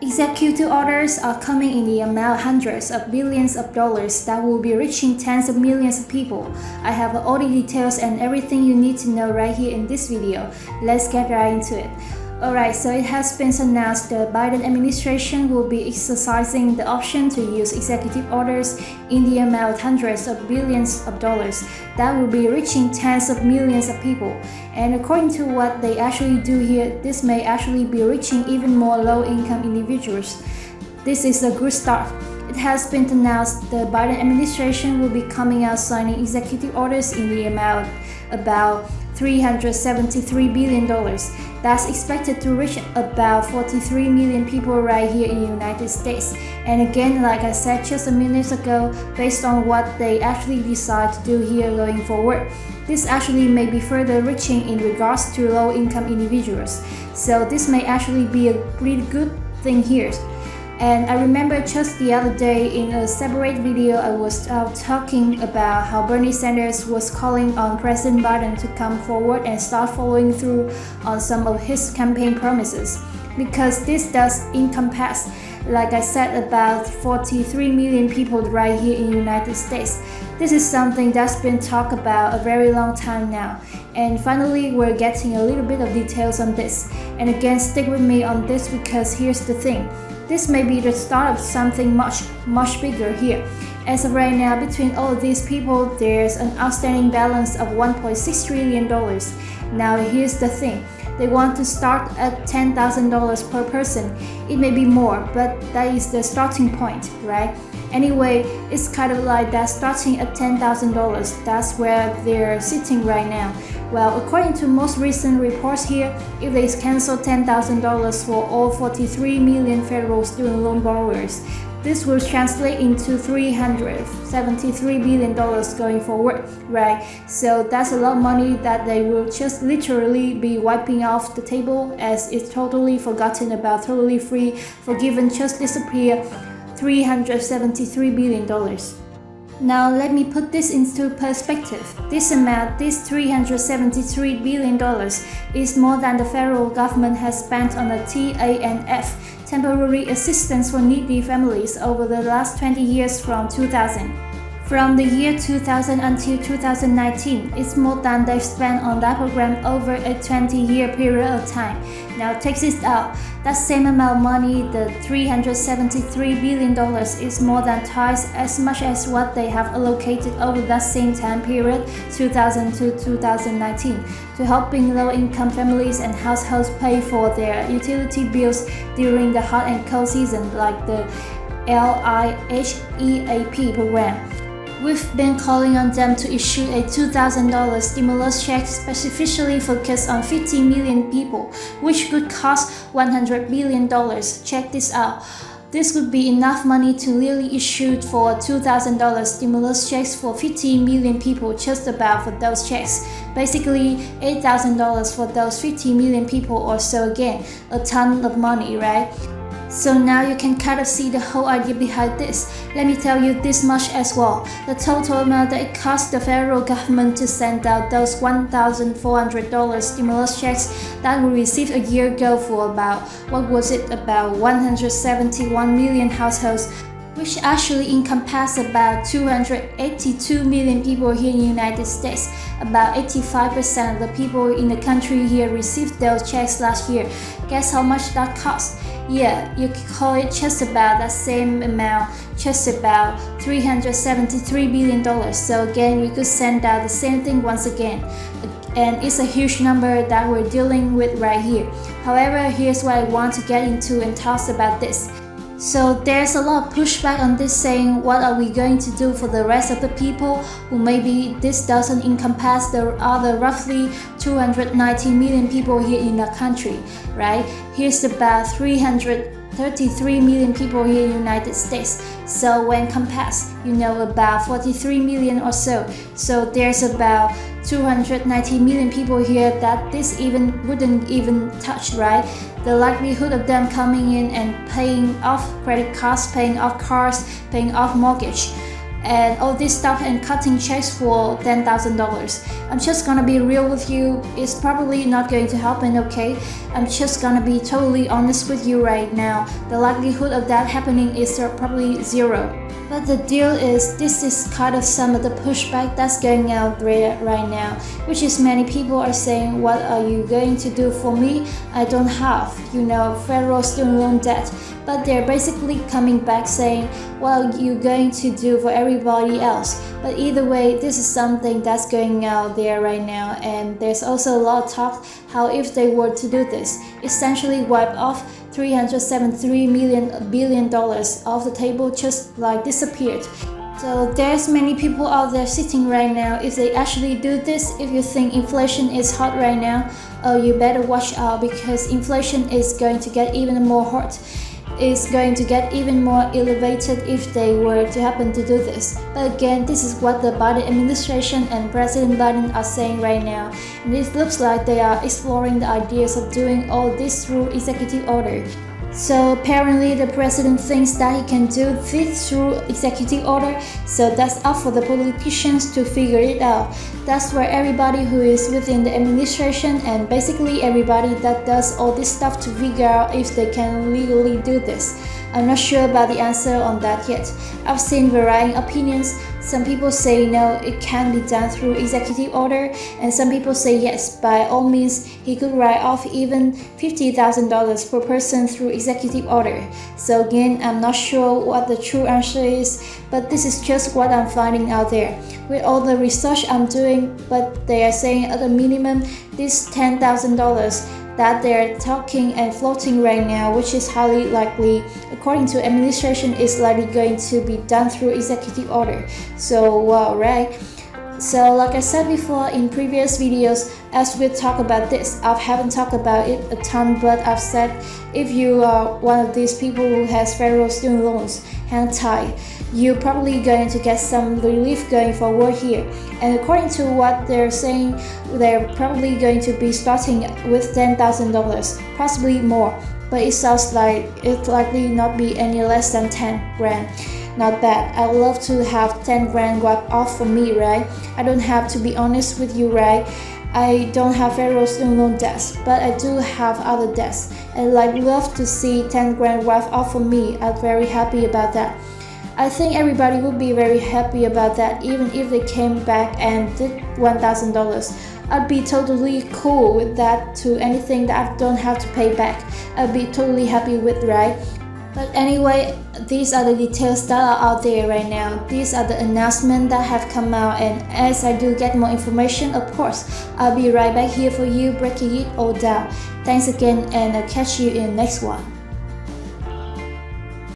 Executive orders are coming in the amount hundreds of billions of dollars that will be reaching tens of millions of people. I have all the details and everything you need to know right here in this video. Let's get right into it. Alright, so it has been announced the Biden administration will be exercising the option to use executive orders in the amount of hundreds of billions of dollars that will be reaching tens of millions of people. And according to what they actually do here, this may actually be reaching even more low-income individuals. This is a good start. It has been announced the Biden administration will be coming out signing executive orders in the amount about $373 billion. That's expected to reach about 43 million people right here in the United States. And again, like I said just a minute ago, based on what they actually decide to do here going forward, this actually may be further reaching in regards to low-income individuals. So this may actually be a pretty good thing here. And I remember just the other day in a separate video I was talking about how Bernie Sanders was calling on President Biden to come forward and start following through on some of his campaign promises. Because this does encompass, like I said, about 43 million people right here in the United States. This is something that's been talked about a very long time now. And finally, we're getting a little bit of details on this. And again, stick with me on this because here's the thing. This may be the start of something much bigger here. As of right now, between all of these people, there's an outstanding balance of $1.6 trillion. Now here's the thing. They want to start at $10,000 per person. It may be more, but that is the starting point, right? Anyway, it's kind of like that starting at $10,000. That's where they're sitting right now. Well, according to most recent reports here, if they cancel $10,000 for all 43 million federal student loan borrowers, this will translate into $373 billion going forward, right? So that's a lot of money that they will just literally be wiping off the table as it's totally forgotten about, totally free, forgiven, just disappear, $373 billion. Now let me put this into perspective. This amount, this $373 billion, is more than the federal government has spent on the TANF, temporary assistance for needy families, over the last 20 years from 2000. From the year 2000 until 2019, it's more than they've spent on that program over a 20-year period of time. Now take this out. That same amount of money, the $373 billion, is more than twice as much as what they have allocated over that same time period, 2000 to 2019, to helping low-income families and households pay for their utility bills during the hot and cold season, like the LIHEAP program. We've been calling on them to issue a $2,000 stimulus check specifically focused on 50 million people, which could cost $100 billion. Check this out. This would be enough money to really issue for $2,000 stimulus checks for 50 million people, just about for those checks. Basically, $8,000 for those 50 million people or so. Again, a ton of money, right? So now you can kind of see the whole idea behind this. Let me tell you this much as well. The total amount that it cost the federal government to send out those $1,400 stimulus checks that we received a year ago for about 171 million households, which actually encompass about 282 million people here in the United States. About 85% of the people in the country here received those checks last year. Guess how much that cost? Yeah, you could call it just about that same amount, just about $373 billion. So again, we could send out the same thing once again. And it's a huge number that we're dealing with right here. However, here's what I want to get into and talk about this. So there's a lot of pushback on this, saying what are we going to do for the rest of the people who maybe this doesn't encompass the other roughly 290 million people here in the country, right? Here's about 333 million people here in the United States. So when compassed, about 43 million or so. So there's about 290 million people here that this wouldn't even touch, right? The likelihood of them coming in and paying off credit cards, paying off cars, paying off mortgage, and all this stuff and cutting checks for $10,000. I'm just gonna be real with you, it's probably not going to happen, okay? I'm just gonna be totally honest with you right now. The likelihood of that happening is probably zero. But the deal is, this is kind of some of the pushback that's going out there right now, which is many people are saying, what are you going to do for me? I don't have, federal student loan debt. But they're basically coming back saying, well, you're going to do for everybody else. But either way, this is something that's going out there right now, and there's also a lot of talk how if they were to do this, essentially wipe off $373 billion off the table, just like disappeared. So there's many people out there sitting right now. If they actually do this, if you think inflation is hot right now, you better watch out, because inflation is going to get even more hot. It's going to get even more elevated if they were to happen to do this. But again, this is what the Biden administration and President Biden are saying right now, and it looks like they are exploring the ideas of doing all this through executive order. So apparently the president thinks that he can do this through executive order, so that's up for the politicians to figure it out. That's where everybody who is within the administration and basically everybody that does all this stuff to figure out if they can legally do this. I'm not sure about the answer on that yet. I've seen varying opinions. Some people say no, it can be done through executive order, and some people say yes, by all means, he could write off even $50,000 per person through executive order. So again, I'm not sure what the true answer is, but this is just what I'm finding out there. With all the research I'm doing, but they are saying at a minimum, this $10,000 that they're talking and floating right now, which is highly likely, according to administration, is likely going to be done through executive order. So wow, right? So like I said before in previous videos, as we talk about this, I haven't talked about it a ton, but I've said if you are one of these people who has federal student loans, hang tight. You're probably going to get some relief going forward here. And according to what they're saying, they're probably going to be starting with $10,000, possibly more. But it sounds like it's likely not be any less than 10 grand. Not bad. I'd love to have 10 grand wiped off for me, right? I don't have to be honest with you, right? I don't have federal student loan debts, but I do have other debts. And I'd love to see 10 grand wiped off for me. I'm very happy about that. I think everybody would be very happy about that, even if they came back and did $1,000. I'd be totally cool with that, to anything that I don't have to pay back. I'd be totally happy with, right? But anyway, these are the details that are out there right now. These are the announcements that have come out, and as I do get more information, of course, I'll be right back here for you, breaking it all down. Thanks again, and I'll catch you in the next one.